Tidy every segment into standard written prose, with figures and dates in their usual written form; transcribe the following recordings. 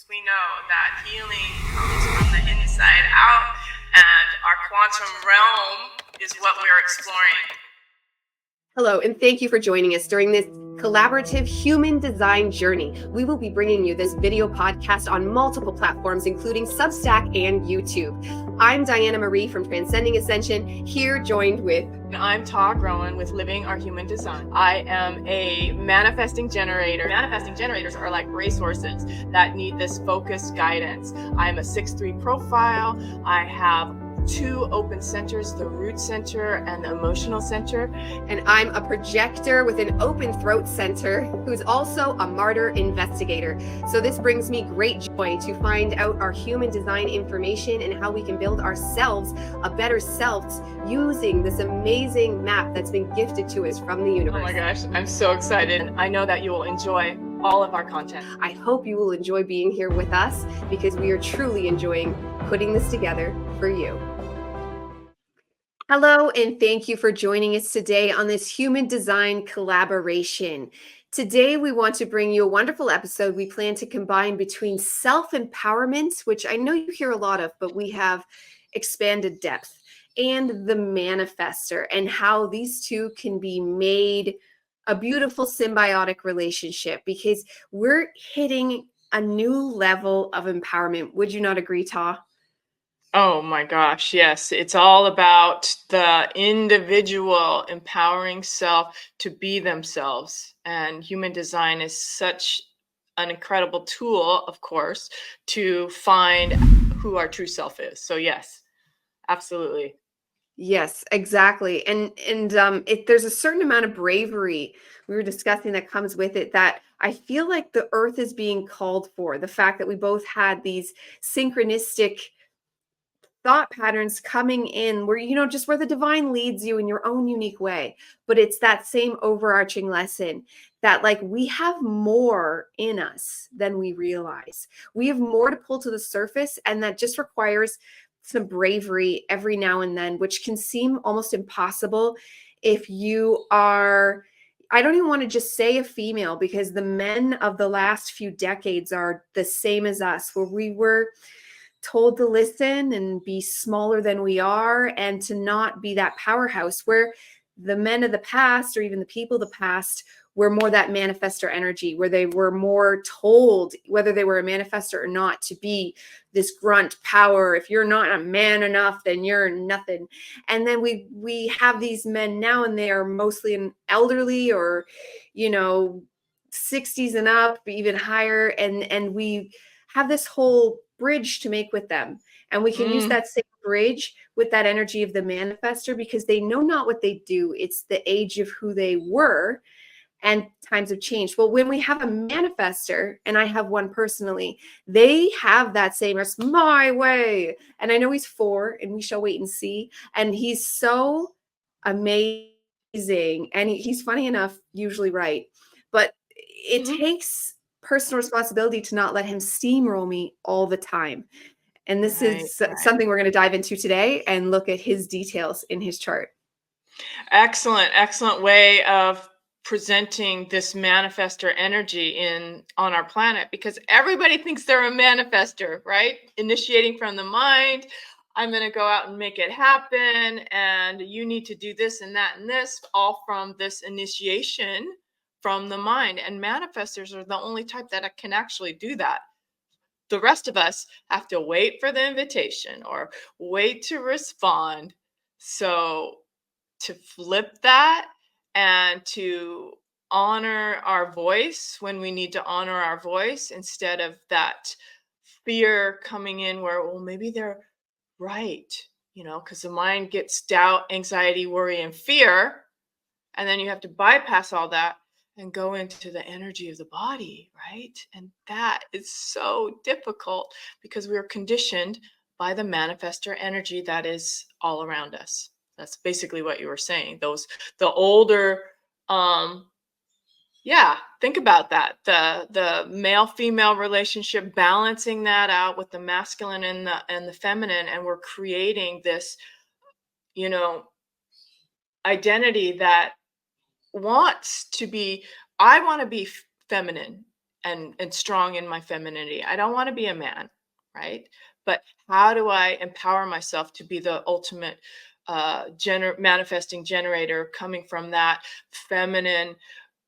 We know that healing comes from the inside out, and our quantum realm is what we're exploring. Hello, and thank you for joining us during this collaborative human design journey. We will be bringing you this video podcast on multiple platforms, including Substack and YouTube. I'm Dyanna Marie from Transcending Ascension, here joined with... And I'm Tah Groen with Living Our Human Design. I am a manifesting generator. Manifesting generators are like racehorses that need this focused guidance. I'm a 6-3 profile. I have 2 open centers, the root center and the emotional center. And I'm a projector with an open throat center who's also a martyr investigator. So this brings me great joy to find out our human design information and how we can build ourselves a better selves using this amazing map that's been gifted to us from the universe. Oh my gosh, I'm so excited. I know that you will enjoy all of our content. I hope you will enjoy being here with us because we are truly enjoying putting this together for you. Hello, and thank you for joining us today on this human design collaboration. Today, we want to bring you a wonderful episode. We plan to combine between self-empowerment, which I know you hear a lot of, but we have expanded depth, and the manifestor, and how these two can be made a beautiful symbiotic relationship because we're hitting a new level of empowerment. Would you not agree, Tah? Oh my gosh, yes. It's all about the individual empowering self to be themselves. And human design is such an incredible tool, of course, to find who our true self is. So yes, absolutely. Yes, exactly. And there's a certain amount of bravery we were discussing that comes with it that I feel like the earth is being called for. The fact that we both had these synchronistic thought patterns coming in where, just where the divine leads you in your own unique way. But it's that same overarching lesson that like we have more in us than we realize. We have more to pull to the surface, and that just requires some bravery every now and then, which can seem almost impossible if you are, I don't even want to just say a female, because the men of the last few decades are the same as us, where we were told to listen and be smaller than we are and to not be that powerhouse, where the men of the past, or even the people of the past, were more that manifestor energy, where they were more told, whether they were a manifestor or not, to be this grunt power. If you're not a man enough, then you're nothing. And then we have these men now, and they are mostly an elderly or 60s and up, even higher, and we have this whole bridge to make with them. And we can use that same bridge with that energy of the manifestor, because they know not what they do. It's the age of who they were, and times have changed. Well, when we have a manifestor, and I have one personally, they have that same, it's my way. And I know he's 4, and we shall wait and see. And he's so amazing. And he's funny enough, usually right. But it takes personal responsibility to not let him steamroll me all the time. And this is something we're going to dive into today and look at his details in his chart. Excellent way of presenting this manifestor energy on our planet, because everybody thinks they're a manifestor, right? Initiating from the mind. I'm going to go out and make it happen, and you need to do this and that and this, all from this initiation from the mind. And manifestors are the only type that can actually do that. The rest of us have to wait for the invitation or wait to respond. So to flip that and to honor our voice when we need to honor our voice, instead of that fear coming in where, well, maybe they're right, because the mind gets doubt, anxiety, worry, and fear. And then you have to bypass all that and go into the energy of the body, right? And that is so difficult because we are conditioned by the manifestor energy that is all around us. That's basically what you were saying. The older, think about that. The male-female relationship, balancing that out with the masculine and the feminine, and we're creating this, identity that wants to be, I want to be feminine, and strong in my femininity. I don't want to be a man, right? But how do I empower myself to be the ultimate manifesting generator, coming from that feminine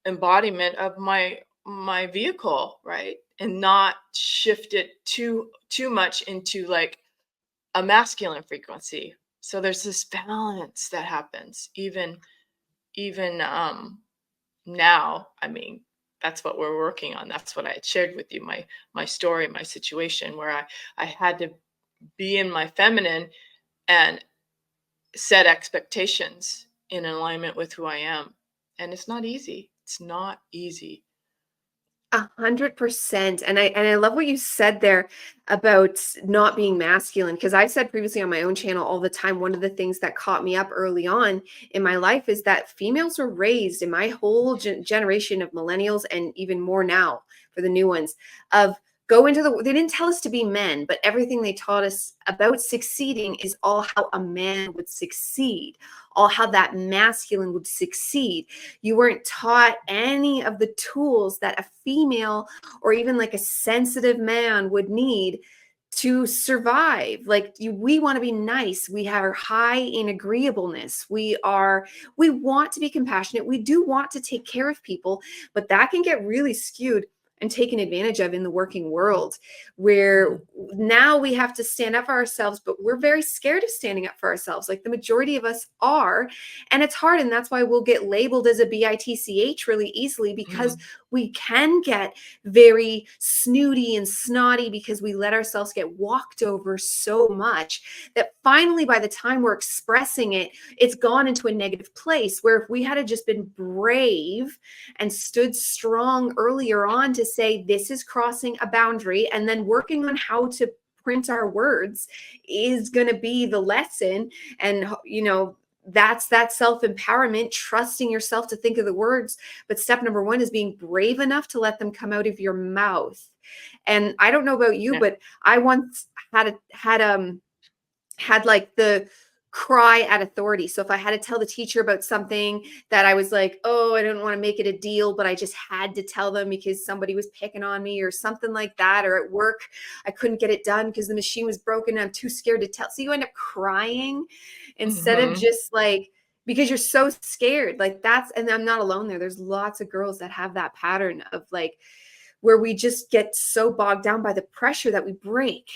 embodiment of my vehicle, right? And not shift it too much into like a masculine frequency. So there's this balance that happens even now. I mean, that's what we're working on. That's what I had shared with you, my story, my situation, where I had to be in my feminine and set expectations in alignment with who I am. And it's not easy. It's not easy. 100%. And I love what you said there about not being masculine, because I've said previously on my own channel all the time, one of the things that caught me up early on in my life is that females were raised in my whole generation of millennials, and even more now for the new ones, of go into they didn't tell us to be men, but everything they taught us about succeeding is all how a man would succeed, all how that masculine would succeed. You weren't taught any of the tools that a female or even like a sensitive man would need to survive. Like we want to be nice. We are high in agreeableness. We want to be compassionate. We do want to take care of people, but that can get really skewed and taken advantage of in the working world, where now we have to stand up for ourselves, but we're very scared of standing up for ourselves. Like the majority of us are, and it's hard. And that's why we'll get labeled as a bitch really easily, because we can get very snooty and snotty because we let ourselves get walked over so much that finally, by the time we're expressing it, it's gone into a negative place, where if we had just been brave and stood strong earlier on to say, this is crossing a boundary, and then working on how to print our words is going to be the lesson. And, that's that self-empowerment, trusting yourself to think of the words. But step number one is being brave enough to let them come out of your mouth. And I don't know about you, but I once had like the cry at authority. So if I had to tell the teacher about something that I was like, oh, I didn't want to make it a deal, but I just had to tell them because somebody was picking on me or something like that, or at work, I couldn't get it done because the machine was broken and I'm too scared to tell. So you end up crying instead of just like, because you're so scared. Like and I'm not alone there. There's lots of girls that have that pattern of like, where we just get so bogged down by the pressure that we break,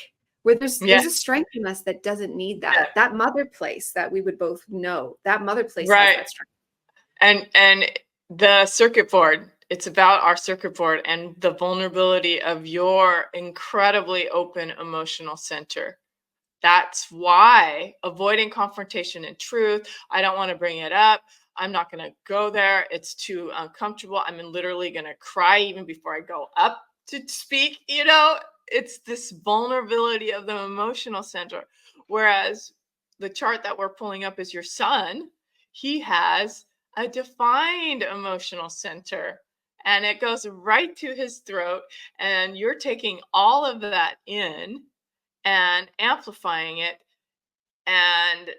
where there's a strength in us that doesn't need that mother place that we would both know, that mother place has that strength. And the circuit board, it's about our circuit board and the vulnerability of your incredibly open emotional center. That's why avoiding confrontation and truth, I don't want to bring it up, I'm not going to go there, it's too uncomfortable, I'm literally going to cry even before I go up to speak. It's this vulnerability of the emotional center. Whereas the chart that we're pulling up is your son. He has a defined emotional center, and it goes right to his throat. And you're taking all of that in and amplifying it. And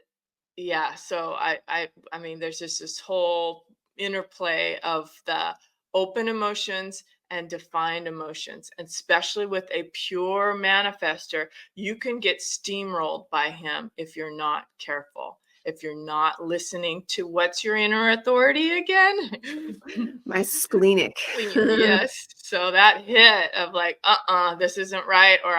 so I mean, there's just this whole interplay of the open emotions and defined emotions. And especially with a pure manifester, you can get steamrolled by him if you're not careful, if you're not listening to what's your inner authority again? My splenic. Yes. So that hit of like, this isn't right, or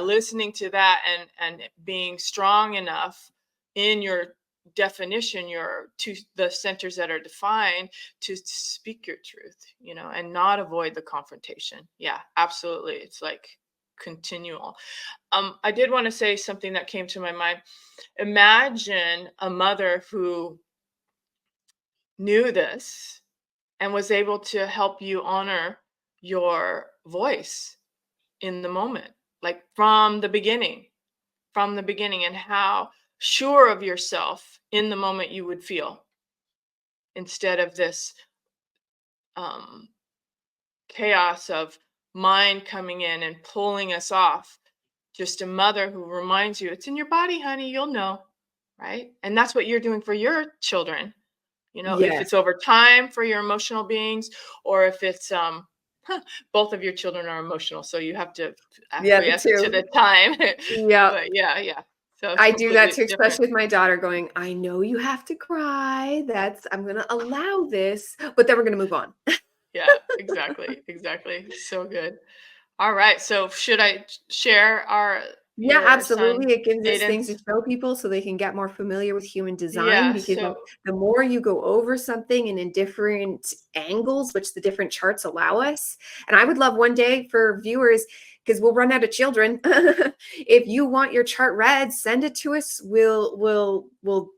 listening to that and being strong enough in your definition, the centers that are defined, to speak your truth, and not avoid the confrontation. Yeah, absolutely. It's like continual. I did want to say something that came to my mind. Imagine a mother who knew this and was able to help you honor your voice in the moment, like from the beginning, and how sure of yourself in the moment you would feel, instead of this chaos of mind coming in and pulling us off. Just a mother who reminds you, it's in your body, honey, you'll know, right? And that's what you're doing for your children. If Yes. it's over time for your emotional beings, or if it's Both of your children are emotional, so you have to Yeah, the acquiesce to the two. time. Yeah. But yeah. So it's I do that completely too, different. especially with my daughter going, I know you have to cry. I'm going to allow this, but then we're going to move on. Yeah, exactly. So good. All right. So should I share Yeah, your son absolutely. It gives us things to Aiden's? show people so they can get more familiar with human design Yeah. because So the more you go over something and in different angles, which the different charts allow us. And I would love one day for viewers, because we'll run out of children. If you want your chart read, send it to us. We'll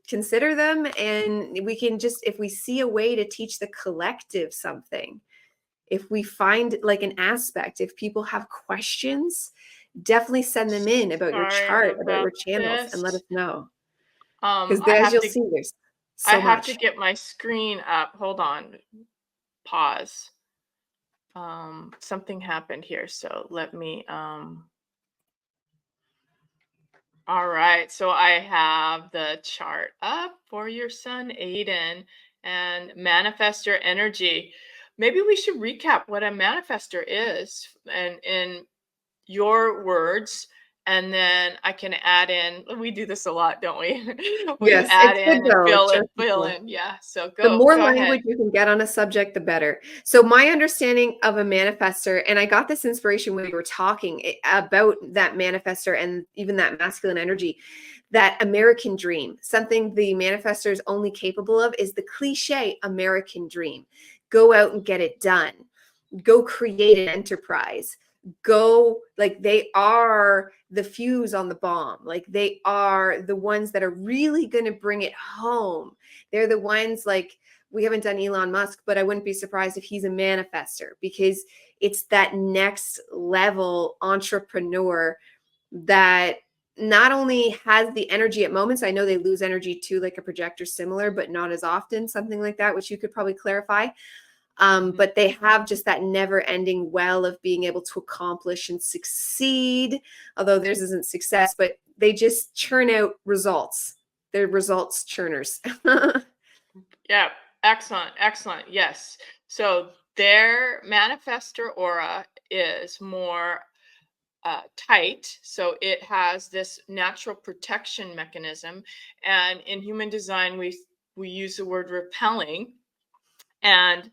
consider them, and we can just, if we see a way to teach the collective something, if we find like an aspect, if people have questions, definitely send them in about your sorry chart, about about your channels, and let us this. know. Because I as have you'll to see, there's I so have to much. get my screen up. Hold on. Pause. Something happened here, so let me all right, so I have the chart up for your son Aiden and manifestor energy. Maybe we should recap what a manifestor is and in your words, and then I can add in. We do this a lot, don't we? We Yes, add it's good in and though. fill it, Show fill people. in. Yeah. So The go more ahead. language you can get on a subject, the better. So my understanding of a manifestor, and I got this inspiration when we were talking about that manifestor and even that masculine energy, that American dream, something the manifestor is only capable of is the cliche American dream. Go out and get it done. Go create an enterprise. Go, like, they are the fuse on the bomb. Like, they are the ones that are really going to bring it home. They're the ones, like, we haven't done Elon Musk, but I wouldn't be surprised if he's a manifestor, because it's that next level entrepreneur that not only has the energy at moments. I know they lose energy too, like a projector similar, but not as often, something like that, which you could probably clarify. Mhm. But they have just that never ending well of being able to accomplish and succeed, although theirs isn't success, but they just churn out results. They're results churners. Yeah, excellent. Yes. So their manifestor aura is more tight. So it has this natural protection mechanism. And in human design, we use the word repelling. And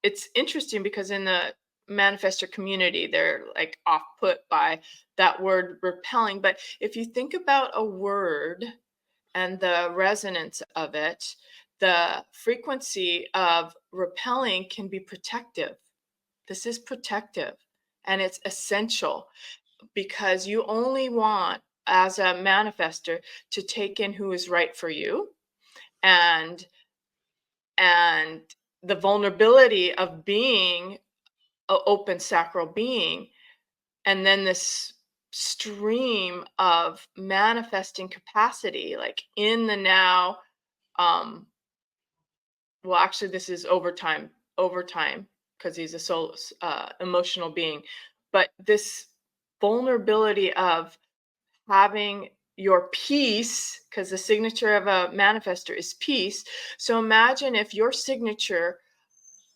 it's interesting because in the manifestor community, they're like off put by that word repelling. But if you think about a word and the resonance of it, the frequency of repelling can be protective. This is protective and it's essential because you only want, as a manifestor, to take in who is right for you, and and the vulnerability of being an open sacral being, and then this stream of manifesting capacity, like in the now. Well, actually, this is overtime, because he's a soul, emotional being. But this vulnerability of having your peace, because the signature of a manifestor is peace. So imagine if your signature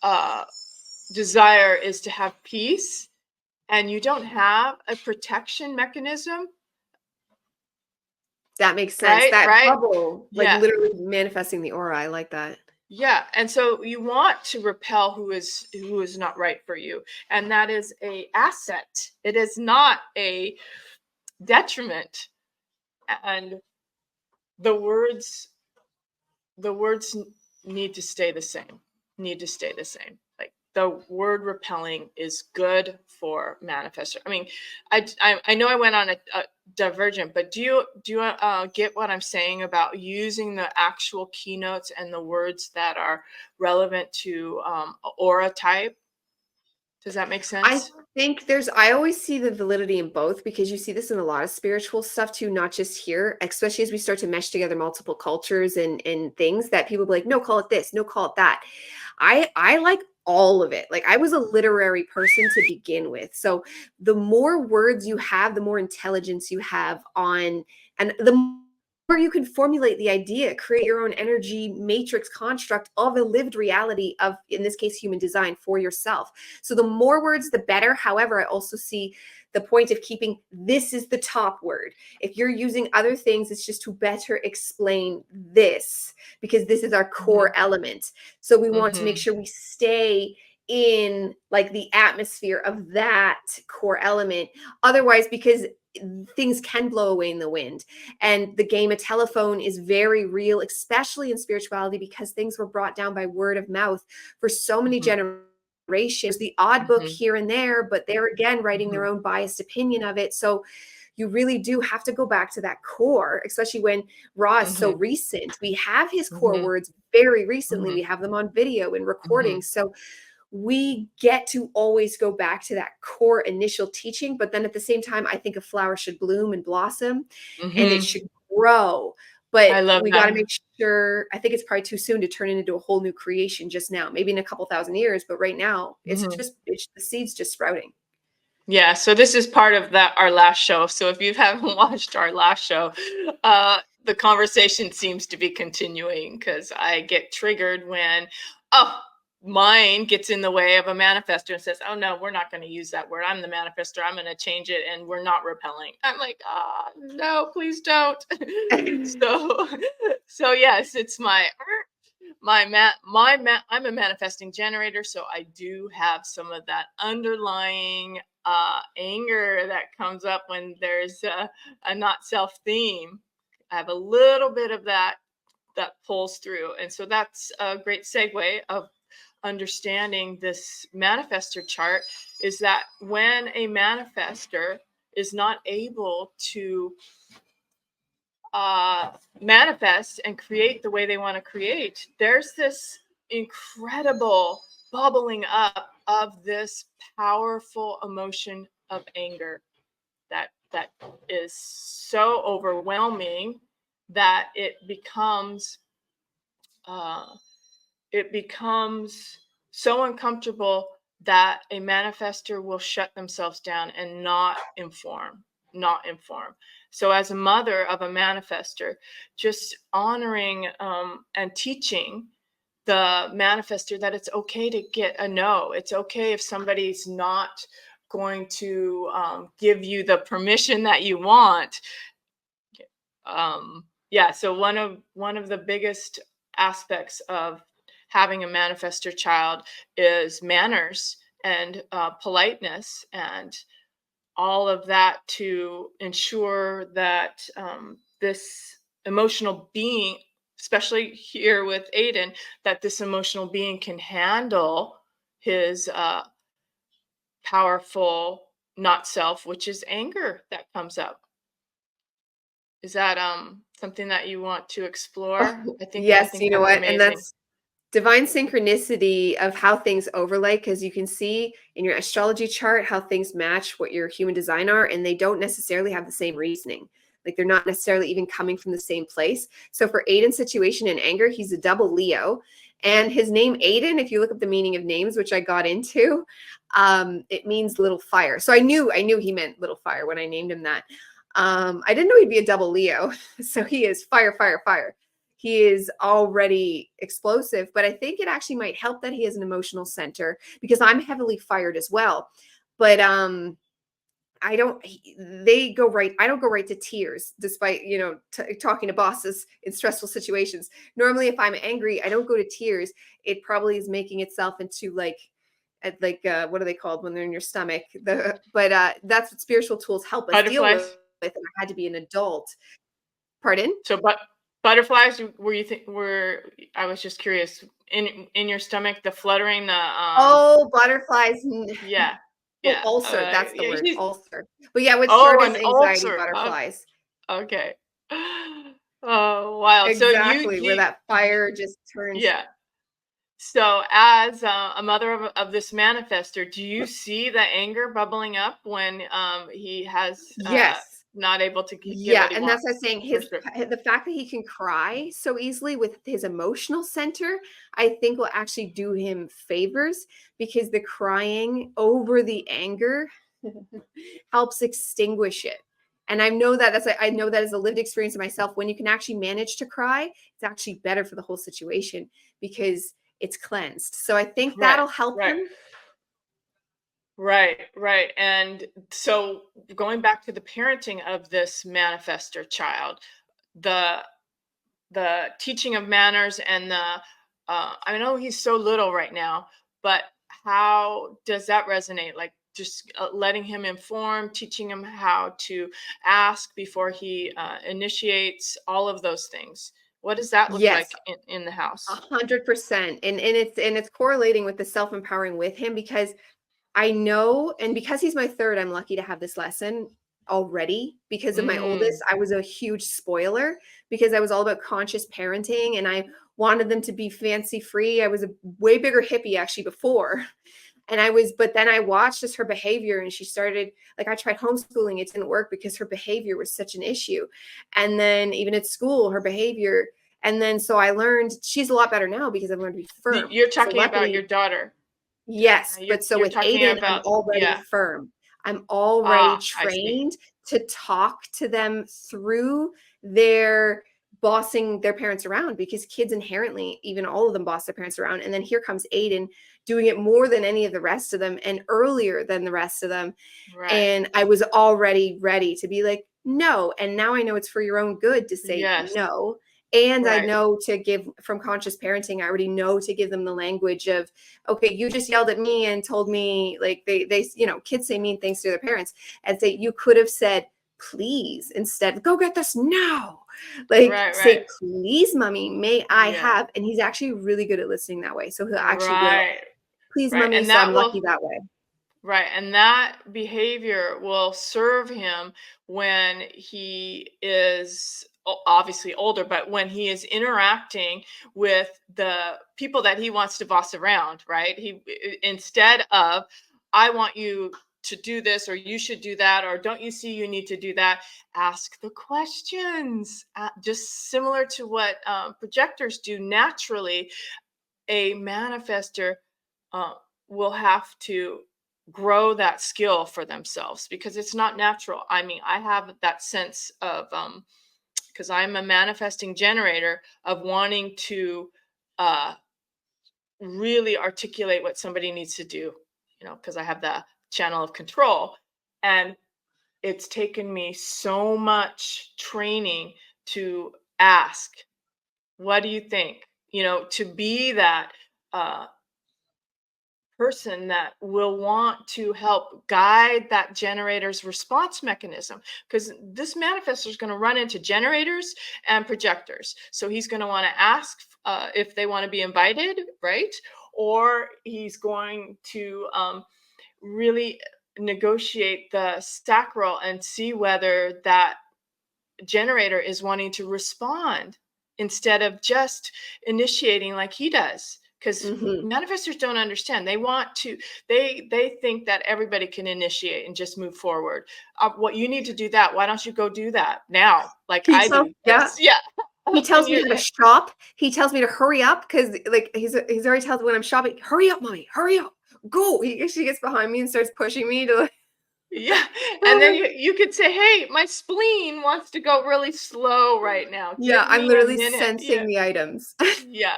uh, desire is to have peace and you don't have a protection mechanism, That makes sense. right? That Right? bubble, like Yeah. literally manifesting the aura. I like that. Yeah, and so you want to repel who is not right for you, and that is a asset. It is not a detriment. And the words the words need to stay the same. Need to stay the same. Like the word repelling is good for manifestor. I mean, I know I went on a divergent, but do you get what I'm saying about using the actual keynotes and the words that are relevant to aura type? Does that make I sense? think I always see the validity in both, because you see this in a lot of spiritual stuff too, not just here, especially as we start to mesh together multiple cultures and things that people be like, no, call it this, no, call it that. I like all of it. Like, I was a literary person to begin with. So the more words you have, the more intelligence you have on, and the or you can formulate the idea, create your own energy matrix construct of a lived reality of, in this case, human design for yourself. So the more words, the better. However, I also see the point of keeping this is the top word. If you're using other things, it's just to better explain this, because this is our core element. So we want to make sure we stay in like the atmosphere of that core element. Otherwise, because things can blow away in the wind, and the game of telephone is very real, especially in spirituality, because things were brought down by word of mouth for so many generations. The odd book here and there, but they're again writing their own biased opinion of it. So you really do have to go back to that core, especially when Ra is so recent. We have his core words very recently. We have them on video and recordings. So we get to always go back to that core initial teaching. But then at the same time, I think a flower should bloom and blossom and it should grow. But I love we got to that. make sure, I think it's probably too soon to turn it into a whole new creation just now, maybe in a couple thousand years. But right now, it's the seeds just sprouting. Yeah, so this is part of that our last show. So if you haven't watched our last show, the conversation seems to be continuing because I get triggered when mine gets in the way of a manifester and says, "Oh no, we're not going to use that word. I'm the manifester. I'm going to change it, and we're not repelling." I'm like, no, please don't." So yes, it's I'm a manifesting generator, so I do have some of that underlying anger that comes up when there's a not self theme. I have a little bit of that pulls through, and so that's a great segue of understanding this manifestor chart, is that when a manifester is not able to manifest and create the way they want to create, there's this incredible bubbling up of this powerful emotion of anger that is so overwhelming that it becomes so uncomfortable that a manifester will shut themselves down and not inform. So as a mother of a manifester, just honoring and teaching the manifester that it's okay to get a no. It's okay if somebody's not going to give you the permission that you want. Yeah, so one of the biggest aspects of having a manifestor child is manners and politeness and all of that, to ensure that this emotional being, especially here with Aiden, that this emotional being can handle his powerful not self, which is anger that comes up. Is that something that you want to explore? Oh, I yes, think you know that's what? And amazing. that's divine synchronicity of how things overlay, because you can see in your astrology chart how things match what your human design are, and they don't necessarily have the same reasoning. Like they're not necessarily even coming from the same place. So for Aiden's situation in anger, he's a double Leo. And his name Aiden, if you look up the meaning of names, which I got into, it means little fire. So I knew he meant little fire when I named him that. I didn't know he'd be a double Leo. So he is fire, fire, fire. He is already explosive, but I think it actually might help that he has an emotional center, because I'm heavily fired as well. But I don't go right to tears, despite talking to bosses in stressful situations. Normally if I'm angry, I don't go to tears. It probably is making itself into what are they called when they're in your stomach? But that's what spiritual tools help us deal with. Butterflies. And I had to be an adult. Pardon? So, but butterflies. Were I was just curious. In your stomach, the fluttering, the Oh, butterflies. yeah, Oh, yeah, ulcer. That's the yeah. word, ulcer. But yeah, what Oh, started as an anxiety ulcer. butterflies. Okay. Oh, wow. So Exactly, where that fire just turns. yeah. So as a mother of this manifester, do you see the anger bubbling up when he has Yes. not able to get Yeah, what he and that's what I'm wants? saying. For sure. The fact that he can cry so easily with his emotional center, I think will actually do him favors, because the crying over the anger helps extinguish it. And I know that as a lived experience of myself. When you can actually manage to cry, it's actually better for the whole situation because it's cleansed. So I think Right, that'll help right. him. Right, right. And so going back to the parenting of this manifester child, the the teaching of manners and the I know he's so little right now, but how does that resonate? Like just letting him inform, teaching him how to ask before he initiates, all of those things. What does that look Yes, like in the house? 100%. And it's correlating with the self-empowering with him because I know, and because he's my third, I'm lucky to have this lesson already. Because of my oldest, Mm, I was a huge spoiler because I was all about conscious parenting and I wanted them to be fancy free. I was a way bigger hippie actually before. But then I watched just her behavior and she started, like, I tried homeschooling. It didn't work because her behavior was such an issue. And then even at school, her behavior. And then so I learned she's a lot better now because I've learned to be firm. you're So talking about your luckily, daughter. yes, but so You're with talking Aiden, I'm about, already yeah. firm. I'm already Ah, I see. trained to talk to them through their bossing their parents around because kids inherently, even all of them boss their parents around. And then here comes Aiden doing it more than any of the rest of them and earlier than the rest of them. Right. And I was already ready to be like, no. And now I know it's for your own good to say Yes. no. And I Right. know to give from conscious parenting, I already know to give them the language of, okay, you just yelled at me and told me, like, kids say mean things to their parents and say, you could have said, please, instead, go get this now. Like, Right. say, Right. please, mommy, may I Yeah. have? And he's actually really good at listening that way. So he'll actually will, Right. please, Right. mommy. And So that I'm lucky will, that way. right. And that behavior will serve him when he is obviously older, but when he is interacting with the people that he wants to boss around, right? Instead of, I want you to do this, or you should do that, or don't you see you need to do that? Ask the questions. Just similar to what projectors do naturally, a manifester uh, will have to grow that skill for themselves because it's not natural. I mean, I have that sense of because I'm a manifesting generator of wanting to uh, really articulate what somebody needs to do, because I have the channel of control. And it's taken me so much training to ask, what do you think? To be that uh, person that will want to help guide that generator's response mechanism, because this manifestor is going to run into generators and projectors, so he's going to want to ask if they want to be invited, right? Or he's going to really negotiate the sacral and see whether that generator is wanting to respond instead of just initiating like he does, because Hmm. manifestors don't understand. They think that everybody can initiate and just move forward. What you need to do that, why don't you go do that now, like He I tells, do? yeah, Yeah. he And tells me how to shop. He tells me to hurry up because, like, he's already tells me when I'm shopping, hurry up, mommy, hurry up, go. She gets behind me and starts pushing me to, yeah, and then you could say, hey, my spleen wants to go really slow right now, yeah, give I'm me a literally minute. Yeah. sensing the items. Yeah.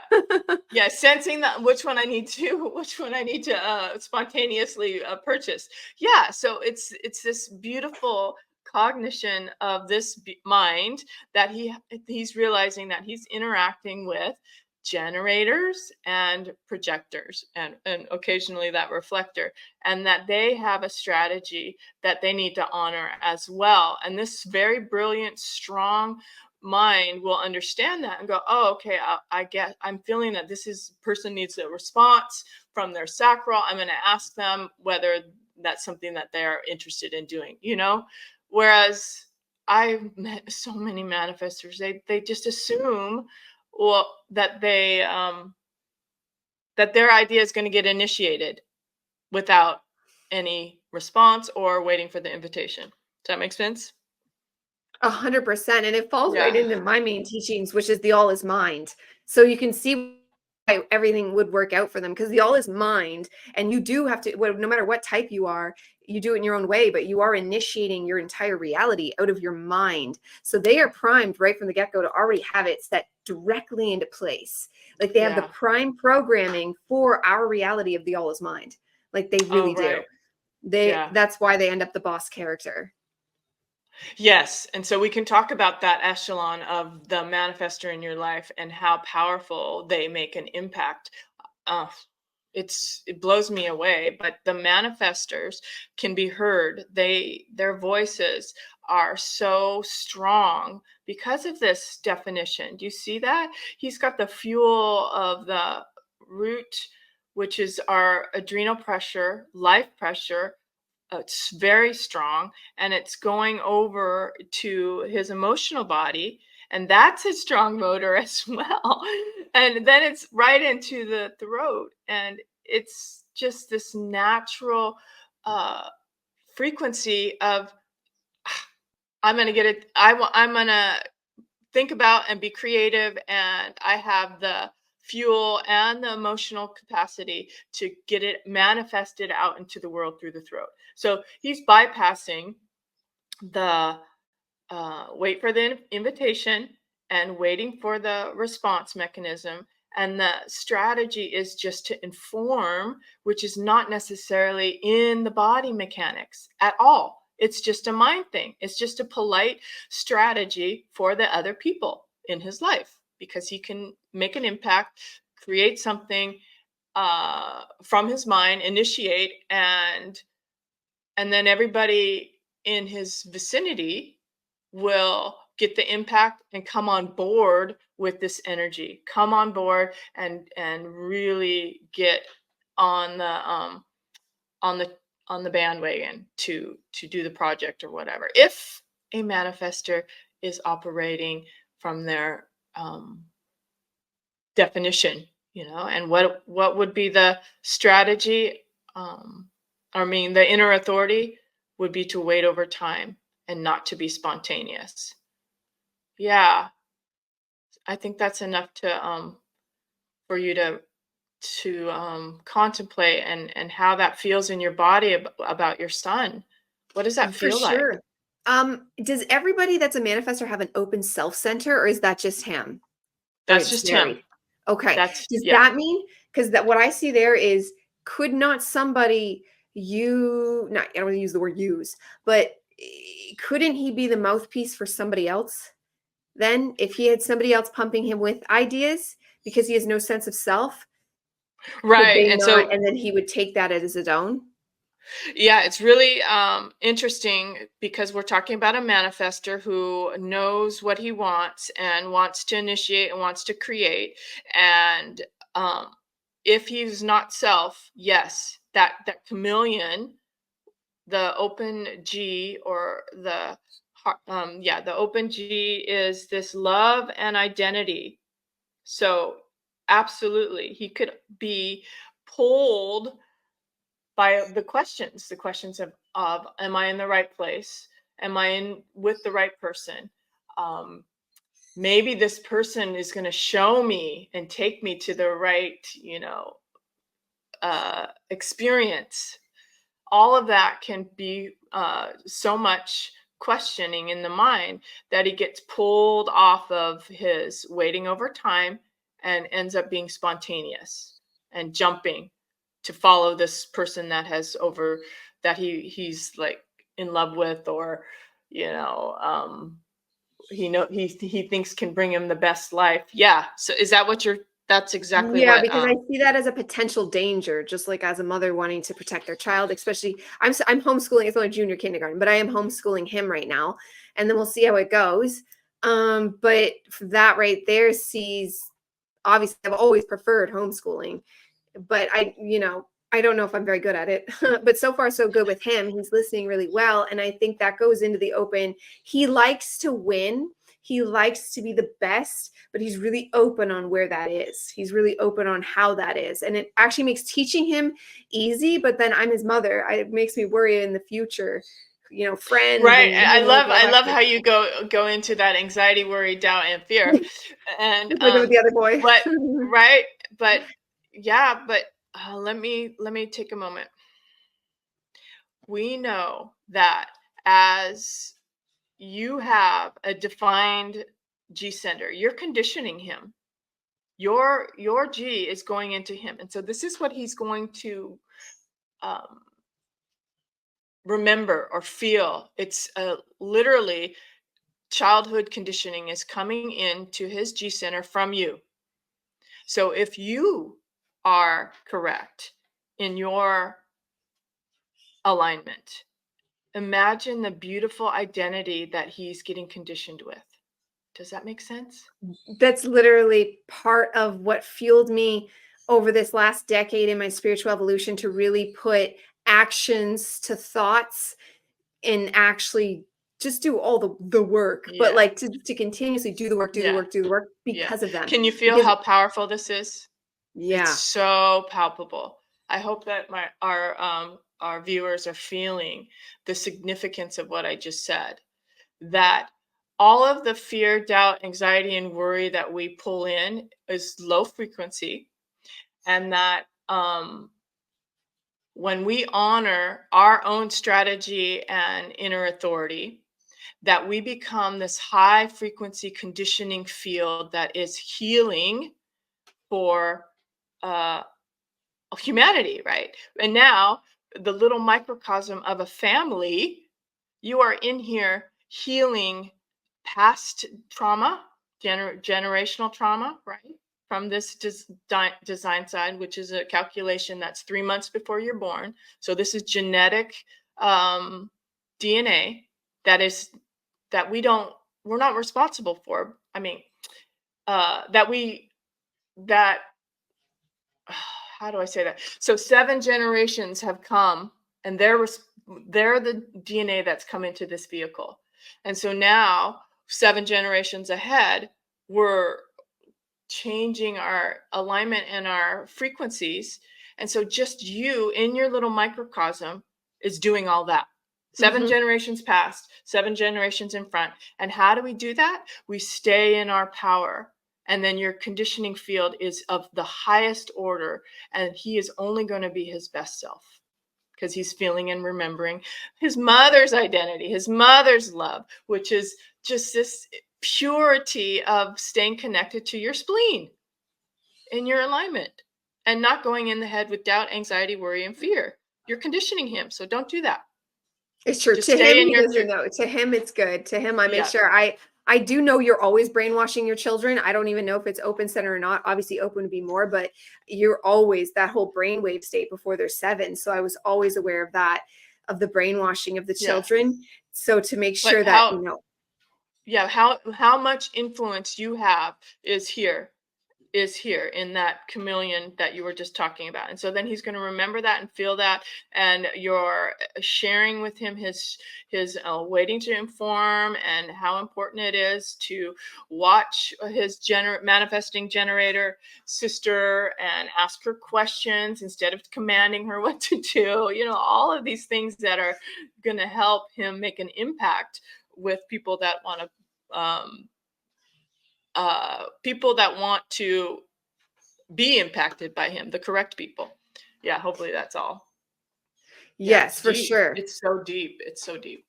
Yeah, sensing that which one I need to which one I need to spontaneously purchase. Yeah, so it's this beautiful cognition of this mind that he's realizing that he's interacting with generators and projectors and occasionally that reflector, and that they have a strategy that they need to honor as well. And this very brilliant, strong mind will understand that and go, oh, okay, I get, I'm feeling that person needs a response from their sacral. I'm going to ask them whether that's something that they're interested in doing. Whereas I've met so many manifestors, they just assume, well, that their idea is going to get initiated without any response or waiting for the invitation. Does that make sense? 100%. And it falls right Yeah. into my main teachings, which is the all is mind. So you can see everything would work out for them, because the all is mind, and you do have to, no matter what type you are, you do it in your own way, but you are initiating your entire reality out of your mind. So they are primed right from the get-go to already have it set directly into place. Like they have the Yeah. prime programming for our reality of the all is mind. Like they Oh, really do. right. Yeah. That's why they end up the boss character. Yes. And so we can talk about that echelon of the manifester in your life and how powerful they make an impact. Uh, it blows me away, but the manifestors can be heard. Their voices are so strong because of this definition. Do you see that? He's got the fuel of the root, which is our adrenal pressure, life pressure. It's very strong, and it's going over to his emotional body, and that's a strong motor as well. And then it's right into the throat, and it's just this natural uh, frequency of I'm going to get it. I'm going to think about and be creative, and I have the fuel and the emotional capacity to get it manifested out into the world through the throat. So he's bypassing the wait for the invitation and waiting for the response mechanism. And the strategy is just to inform, which is not necessarily in the body mechanics at all. It's just a mind thing. It's just a polite strategy for the other people in his life, because he can make an impact, create something from his mind, initiate, and then everybody in his vicinity will get the impact and come on board with this energy, come on board and really get on on the on the bandwagon to do the project or whatever, if a manifester is operating from their definition, and what would be the strategy. I mean, the inner authority would be to wait over time and not to be spontaneous. Yeah, I think that's enough to for you to contemplate and how that feels in your body about your son. What does that For feel like? sure. Does everybody that's a manifestor have an open self center, or is that just him? Or That's it's just him. varied? Okay. That's Does yeah. that mean, because that what I see there is, could not somebody, you not, I don't want to use the word use, but couldn't he be the mouthpiece for somebody else? Then if he had somebody else pumping him with ideas because he has no sense of self, could Right. they And not, so and then he would take that as his own? yeah, it's really interesting because we're talking about a manifester who knows what he wants and wants to initiate and wants to create. And um, if he's not self, yes, that chameleon, the open G, or the open G is this love and identity. So absolutely, he could be pulled by the questions of am I in the right place, am I in with the right person, um, maybe this person is going to show me and take me to the right experience. All of that can be so much questioning in the mind that he gets pulled off of his waiting over time and ends up being spontaneous and jumping to follow this person that he's like in love with, or you know um he thinks can bring him the best life. Yeah, so is that what you're that's exactly Yeah, what because I see that as a potential danger, just like as a mother wanting to protect their child, especially I'm homeschooling. It's only junior kindergarten, but I am homeschooling him right now, and then we'll see how it goes. But that right there sees, obviously I've always preferred homeschooling, but I don't know if I'm very good at it. But so far so good with him. He's listening really well, and I think that goes into the open. He likes to win. He likes to be the best, but he's really open on where that is. He's really open on how that is. And it actually makes teaching him easy, but then I'm his mother. It makes me worry in the future, friends Right. and I all that love kind how of you go into that anxiety, worry, doubt, and fear. And just like with the other boy. but right. but yeah, but let me take a moment. We know that as you have a defined G center, you're conditioning him. Your G is going into him, and so this is what he's going to um, remember or feel. It's literally childhood conditioning is coming into his G center from you. So if you are correct in your alignment, imagine the beautiful identity that he's getting conditioned with. Does that make sense? That's literally part of what fueled me over this last decade in my spiritual evolution to really put actions to thoughts and actually just do all the work, but Yeah. like to continuously do the work, do the Yeah. work, do the work Yeah. because of them. Can you feel Because how powerful this is? It's yeah, so palpable. I hope that our viewers are feeling the significance of what I just said. That all of the fear, doubt, anxiety, and worry that we pull in is low frequency, and that when we honor our own strategy and inner authority, that we become this high frequency conditioning field that is healing for uh, humanity, right? And now, the little microcosm of a family, you are in here healing past trauma, generational trauma, right? From this design side, which is a calculation that's 3 months before you're born. So this is genetic um, DNA that is that we're not responsible for. I mean, that we that how do I say that? So 7 generations have come, and they're the DNA that's come into this vehicle. And so now, 7 generations ahead, we're changing our alignment and our frequencies. And so just you in your little microcosm is doing all that. 7 generations past, 7 generations in front. And how do we do that? We stay in our power. And then your conditioning field is of the highest order. And he is only going to be his best self because he's feeling and remembering his mother's identity, his mother's love, which is just this purity of staying connected to your spleen in your alignment and not going in the head with doubt, anxiety, worry, and fear. You're conditioning him. So don't do that. it's true. Just To stay him, in he your doesn't know. To him, it's good. To him, I make yeah. sure I do know you're always brainwashing your children. I don't even know if it's open center or not. Obviously, open would be more, but you're always that whole brainwave state before they're 7. So I was always aware of that, of the brainwashing of the Yeah. children. So to make But sure that, you know, how much influence you have is here in that chameleon that you were just talking about. And so then he's going to remember that and feel that, and you're sharing with him his waiting to inform and how important it is to watch his manifesting generator sister and ask her questions instead of commanding her what to do. All of these things that are going to help him make an impact with people that want to people that want to be impacted by him, the correct people. Yeah, hopefully that's all. Yeah, yes, it's for deep. sure. It's so deep. It's so deep.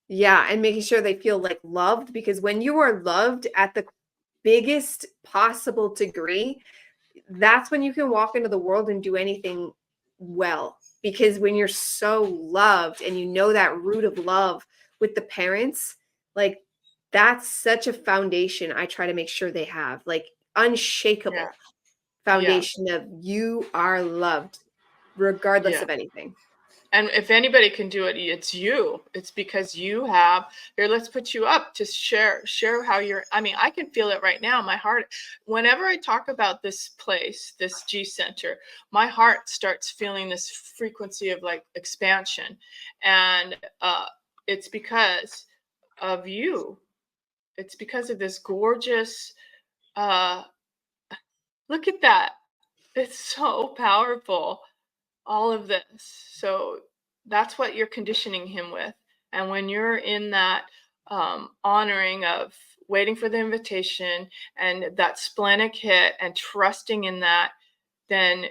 Yeah, and making sure they feel like loved, because when you are loved at the biggest possible degree, that's when you can walk into the world and do anything well. Because when you're so loved and you know that root of love with the parents, like that's such a foundation I try to make sure they have, like Yeah. unshakable Yeah. foundation of you are loved regardless Yeah. of anything. And if anybody can do it, it's you. It's because you have here. Let's put you up to share how you're. I mean, I can feel it right now. My heart, whenever I talk about this place, this G center, my heart starts feeling this frequency of like expansion, and it's because of you. It's because of this gorgeous. Uh, Look at that. It's so powerful. All of this. So that's what you're conditioning him with. And when you're in that honoring of waiting for the invitation and that splenic hit and trusting in that, then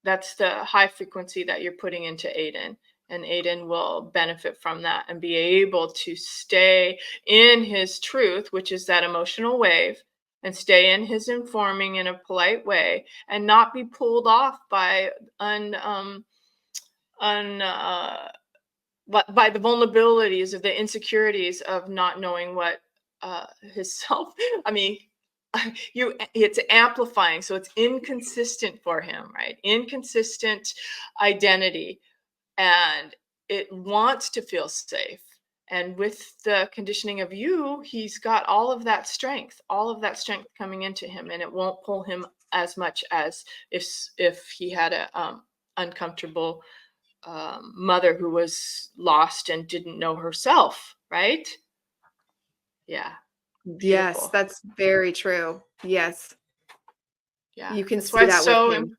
that's the high frequency that you're putting into Aiden. And Aiden will benefit from that and be able to stay in his truth, which is that emotional wave, and stay in his informing in a polite way and not be pulled off by by the vulnerabilities of the insecurities of not knowing what his self. I mean, it's amplifying, so it's inconsistent for him, right? Inconsistent identity, and it wants to feel safe. And with the conditioning of you, he's got all of that strength coming into him, and it won't pull him as much as if he had a uncomfortable mother who was lost and didn't know herself, right? Yeah. Yes, Beautiful. that's very true. Yes. Yeah. You can That's why see it's that with so him.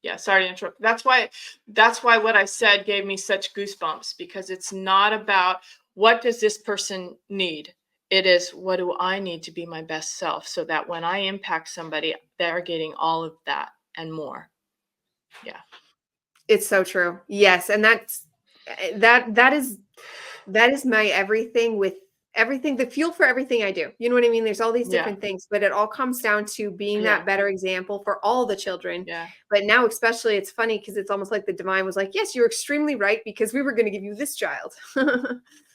yeah, sorry to interrupt. That's why what I said gave me such goosebumps, because it's not about what does this person need. It is, what do I need to be my best self, so that when I impact somebody, they're getting all of that and more. Yeah. It's so true. Yes, and that is my everything, with everything, the fuel for everything I do. You know what I mean? There's all these Yeah. different things, but it all comes down to being Yeah. that better example for all the children. Yeah. But now, especially, it's funny because it's almost like the divine was like, yes, you're extremely right, because we were going to give you this child.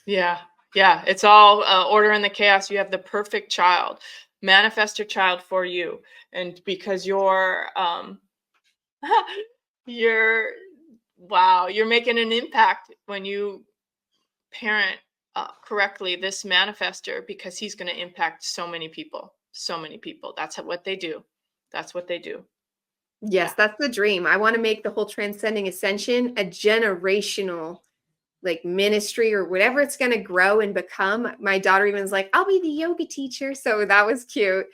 Yeah. Yeah. It's all order in the chaos. You have the perfect child, manifestor child for you. And because you're, wow, you're making an impact when you parent correctly this manifestor, because he's going to impact so many people. So many people. That's what they do. That's what they do. Yes, Yeah. that's the dream. I want to make the whole transcending ascension a generational, like, ministry, or whatever it's going to grow and become. My daughter even was like, I'll be the yoga teacher. So that was cute.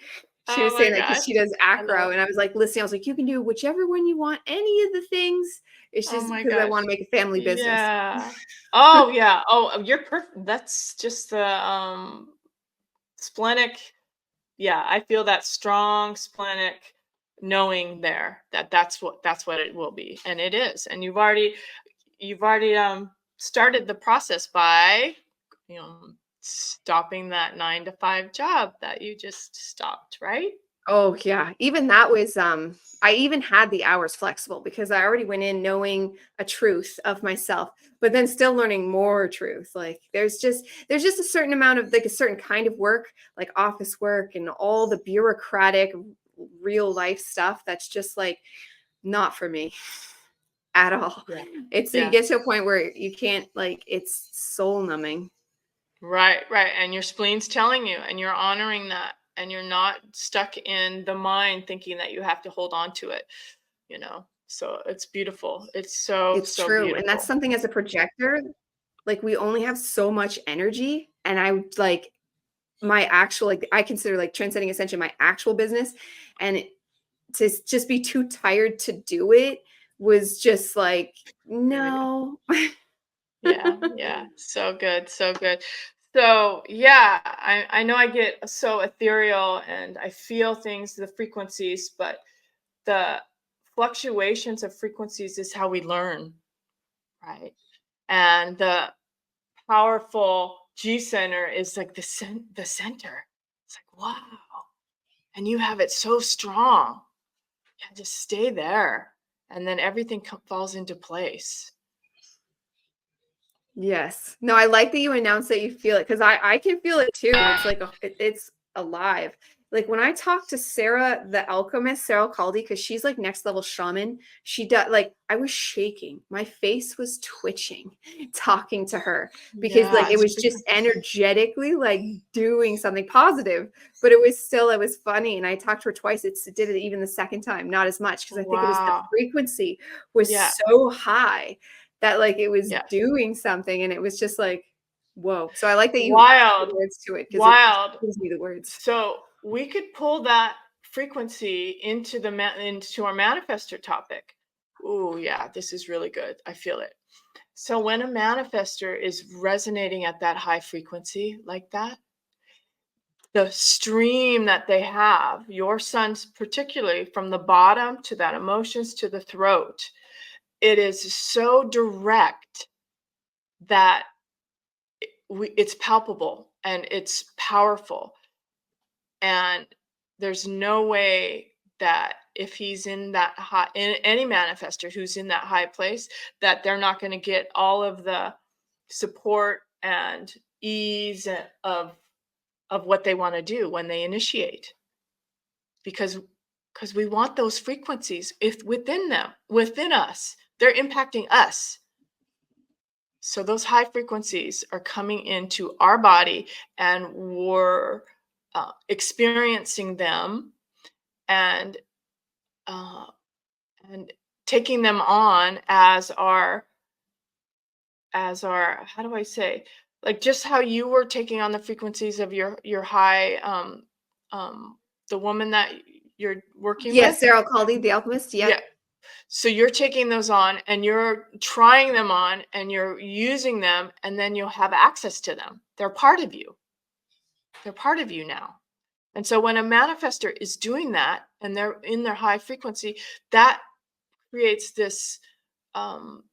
She Oh was my saying that because gosh. she does I love acro. it. And I was like, listen, I was like, you can do whichever one you want, any of the things. It's Oh just my because I gosh. want to make a family business. Yeah. Oh yeah. Oh, you're perfect. That's just the splenic. Yeah, I feel that strong splenic knowing there that that's what it will be, and it is. And you've already started the process by, stopping that 9 to 5 job that you just stopped, right? Oh yeah. Even that was I even had the hours flexible because I already went in knowing a truth of myself, but then still learning more truth. Like there's just a certain amount of, like, a certain kind of work, like office work and all the bureaucratic real life stuff that's just like not for me at all. Yeah. It's, you Yeah. get to a point where you can't, like, it's soul numbing. Right, right. And your spleen's telling you, and you're honoring that, and you're not stuck in the mind thinking that you have to hold on to it. So it's beautiful. It's so, It's so true. And that's beautiful. something, as a projector, like, we only have so much energy. And I would, like, my actual, like, I consider, like, transcending ascension my actual business. And to just be too tired to do it was just like, Very good. no. Yeah, yeah. So good, so good. So yeah, I know I get so ethereal and I feel things, the frequencies, but the fluctuations of frequencies is how we learn, right? And the powerful G center is like the center. It's like, wow. And you have it so strong. Yeah, just stay there. And then everything falls into place. Yes. No, I like that you announced that you feel it, because I can feel it too. It's like it's alive. Like when I talk to Sarah, the alchemist, Sarah Caldi, because she's like next level shaman. She does, like, I was shaking. My face was twitching talking to her, because, like, Yeah, it it's was just frequency. energetically like doing something positive, but it was funny. And I talked to her twice. It did it even the second time, not as much, because I think it was the Wow. frequency was Yeah, so high that, like, it was yeah. doing something, and it was just like, whoa. So I like that you added Wild, the words to it, because it wild. gives me the words. So we could pull that frequency into into our manifestor topic. Ooh, yeah, this is really good. I feel it. So when a manifester is resonating at that high frequency like that, the stream that they have, your sons particularly, from the bottom to that emotions to the throat, it is so direct that it's palpable and it's powerful. And there's no way that if he's in that high, in any manifester who's in that high place, that they're not going to get all of the support and ease of what they want to do when they initiate, because we want those frequencies if within them, within us, they're impacting us. So those high frequencies are coming into our body, and we're experiencing them, and uh, and taking them on as our how do I say, like just how you were taking on the frequencies of your high the woman that you're working Yes, with. Sarah Caldy, the alchemist. Yeah. Yeah. So you're taking those on and you're trying them on and you're using them, and then you'll have access to them. They're part of you. They're part of you now. And so when a manifester is doing that and they're in their high frequency, that creates this um,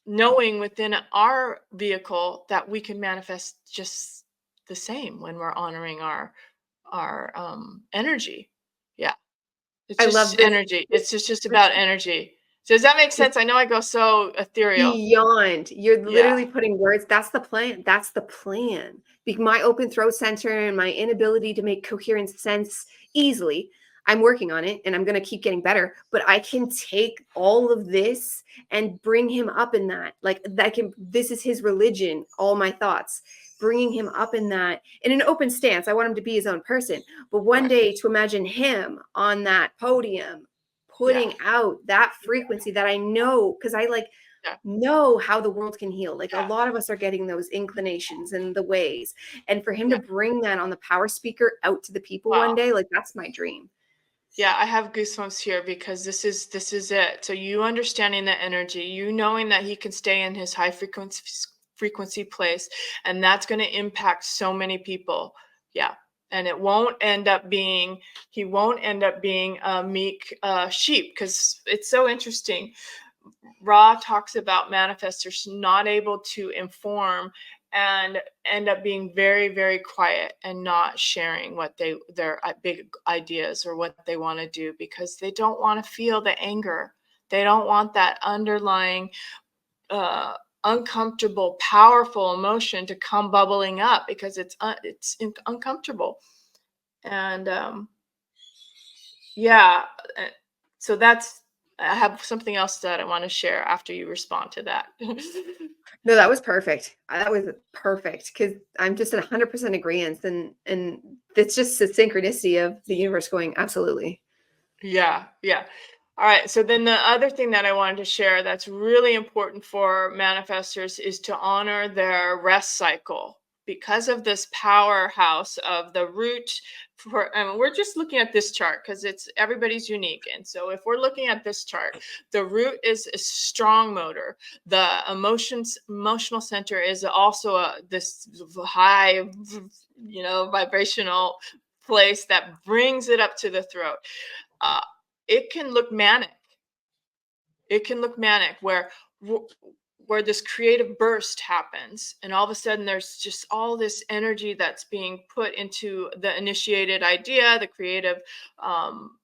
knowing within our vehicle that we can manifest just the same when we're honoring our energy. Yeah. It's I love just this. energy. It's just about energy. Does that make sense? I know I go so ethereal. Beyond. You're Yeah. literally putting words. That's the plan. That's the plan. My open throat center and my inability to make coherent sense easily. I'm working on it and I'm going to keep getting better, but I can take all of this and bring him up in that. Like that can, this is his religion, all my thoughts, bringing him up in that in an open stance. I want him to be his own person, but one Right. day to imagine him on that podium, Yeah. putting out that frequency that I know, because I like Yeah. know how the world can heal. Like a Yeah. lot of us are getting those inclinations and the ways. And for him Yeah. to bring that on the power speaker out to the people one Wow. day, like that's my dream. Yeah, I have goosebumps here because this is it. So you understanding the energy, you knowing that he can stay in his high frequency place, and that's going to impact so many people. Yeah. And it won't end up being, he won't end up being a meek sheep, because it's so interesting. Ra talks about manifestors not able to inform and end up being very, very quiet and not sharing what their big ideas or what they want to do, because they don't want to feel the anger. They don't want that underlying uncomfortable, powerful emotion to come bubbling up, because it's uncomfortable. And yeah, so that's, I have something else that I want to share after you respond to that. No, that was perfect. That was perfect because I'm just at 100% agreement, and it's just the synchronicity of the universe going absolutely. Yeah, yeah. All right. So then the other thing that I wanted to share that's really important for manifestors is to honor their rest cycle, because of this powerhouse of the root. For, I mean, we're just looking at this chart because it's everybody's unique. And so if we're looking at this chart, the root is a strong motor. The emotional center is also this high, vibrational place that brings it up to the throat. Uh, it can look manic. It can look manic where this creative burst happens, and all of a sudden there's just all this energy that's being put into the initiated idea, um,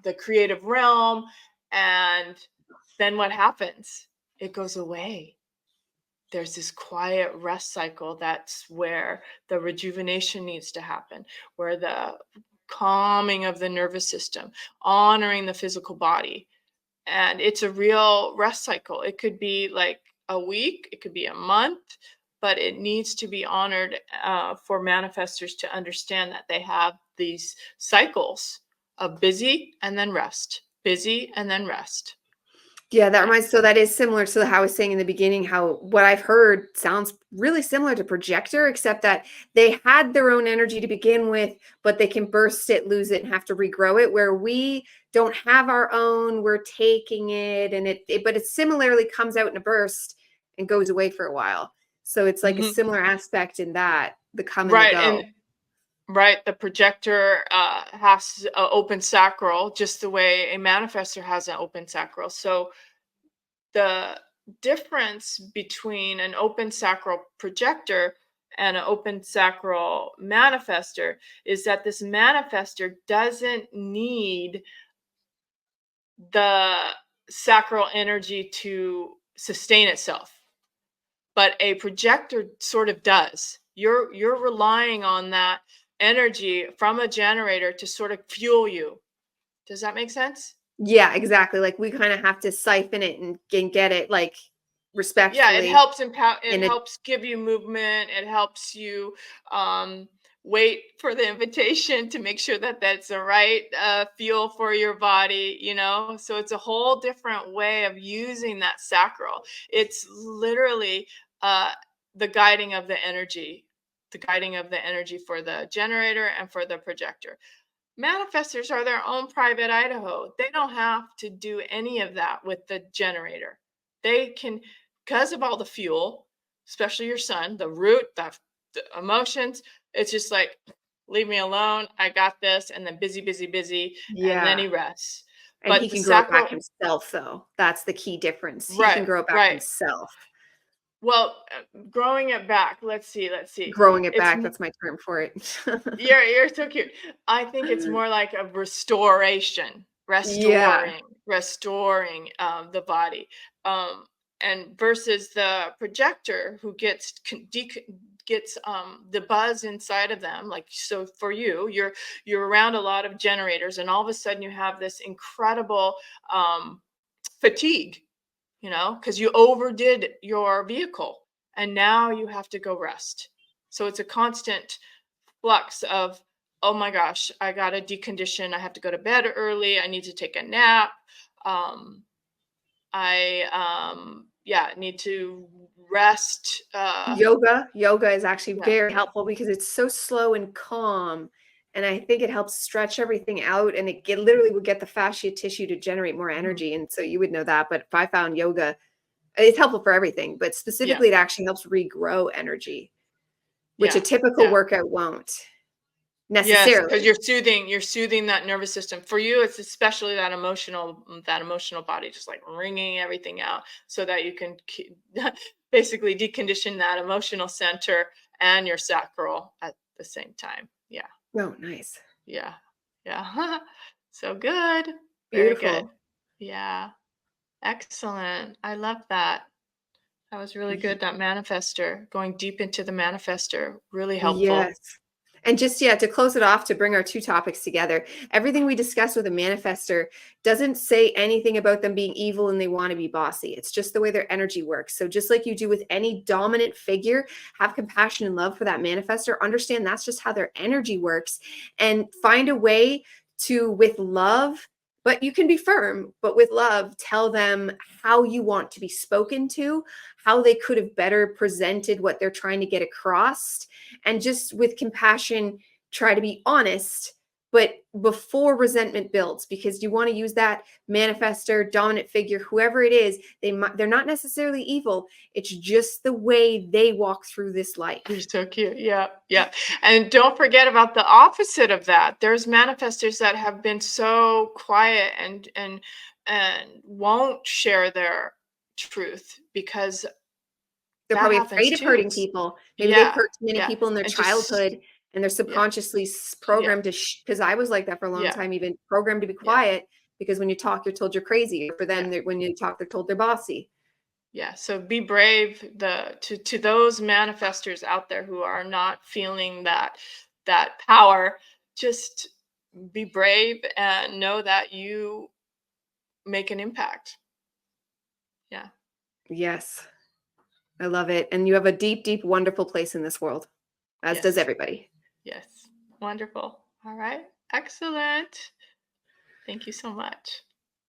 the creative realm, and then what happens? It goes away. There's this quiet rest cycle. That's where the rejuvenation needs to happen, where the calming of the nervous system, honoring the physical body. And it's a real rest cycle. It could be like a week, it could be a month, but it needs to be honored for manifestors to understand that they have these cycles of busy and then rest, busy and then rest. Yeah, that reminds. So that is similar to how I was saying in the beginning, how what I've heard sounds really similar to projector, except that they had their own energy to begin with, but they can burst it, lose it, and have to regrow it. Where we don't have our own, we're taking it, and but it similarly comes out in a burst, and goes away for a while. So it's like a Mhm. similar aspect in that, the come and the Right. go. Right, the projector has an open sacral, just the way a manifester has an open sacral. So the difference between an open sacral projector and an open sacral manifester is that this manifester doesn't need the sacral energy to sustain itself, but a projector sort of does. You're relying on that energy from a generator to sort of fuel you. Does that make sense? Yeah, exactly. Like we kind of have to siphon it and get it like Yeah, it respectfully helps empower, it in a helps give you movement, it helps you um wait for the invitation to make sure that that's the right fuel for your body, you know. So it's a whole different way of using that sacral. It's literally uh the guiding of the energy, the guiding of the energy for the generator and for the projector. Manifestors are their own private Idaho. They don't have to do any of that with the generator. They can, because of all the fuel, especially your son, the root, the emotions, it's just like, leave me alone. I got this. And then busy, busy, busy. And then yeah. he rests. And But he the can grow it back sacral, himself though. That's the key difference. He right, can grow it back right. himself. Well, growing it back, let's see. Growing it It's back, that's my term for it. You're so cute. I think it's more like a restoration, Yeah. restoring the body, um, and versus the projector who gets the buzz inside of them. Like, so for you, you're around a lot of generators, and all of a sudden you have this incredible um, fatigue, you know, because you overdid your vehicle, and now you have to go rest. So it's a constant flux of, oh my gosh, I gotta decondition, I have to go to bed early, I need to take a nap, um I yeah, need to rest. Yoga is actually Yeah. very helpful because it's so slow and calm. And I think it helps stretch everything out and literally will get the fascia tissue to generate more Mhm. energy. And so you would know that. But if I found yoga, it's helpful for everything, but Yeah. specifically it actually helps regrow energy, which a Yeah. typical Yeah. workout won't Yes, because necessarily. you're soothing that nervous system. For you, it's especially that emotional body, just like wringing everything out, so that you can basically decondition that emotional center and your sacral at the same time. Yeah, Oh, nice. yeah, yeah. So good, very good. Beautiful. Yeah, excellent. I love that. That was really Ye- good. That manifester, going deep into the manifester, really helpful. Yes. And just, yeah, to close it off, to bring our two topics together, everything we discussed with a manifester doesn't say anything about them being evil and they want to be bossy. It's just the way their energy works. So just like you do with any dominant figure, have compassion and love for that manifester. Understand that's just how their energy works, and find a way to, with love, but you can be firm, but with love, tell them how you want to be spoken to, how they could have better presented what they're trying to get across, and just with compassion try to be honest, but before resentment builds, because you want to use that manifester, dominant figure, whoever it is, they're not necessarily evil. It's just the way they walk through this You're life. so cute. Yeah, yeah. And don't forget about the opposite of that. There's manifestors that have been so quiet and won't share their truth because They're that probably happens afraid of too. hurting people. Maybe they've Yeah, hurt too many yeah. people in their And just childhood, and they're yeah, subconsciously yeah, programmed to, because I was like that for a long yeah, time, even programmed to be yeah, quiet, because when you talk, you're told you're crazy. For yeah. them, when you talk, they're told they're bossy. Yeah, so be brave. To those manifestors out there who are not feeling that power, just be brave and know that you make an impact. Yeah. Yes. I love it. And you have a deep, deep, wonderful place in this world, as does Yes. everybody. Yes. Wonderful. All right. Excellent. Thank you so much.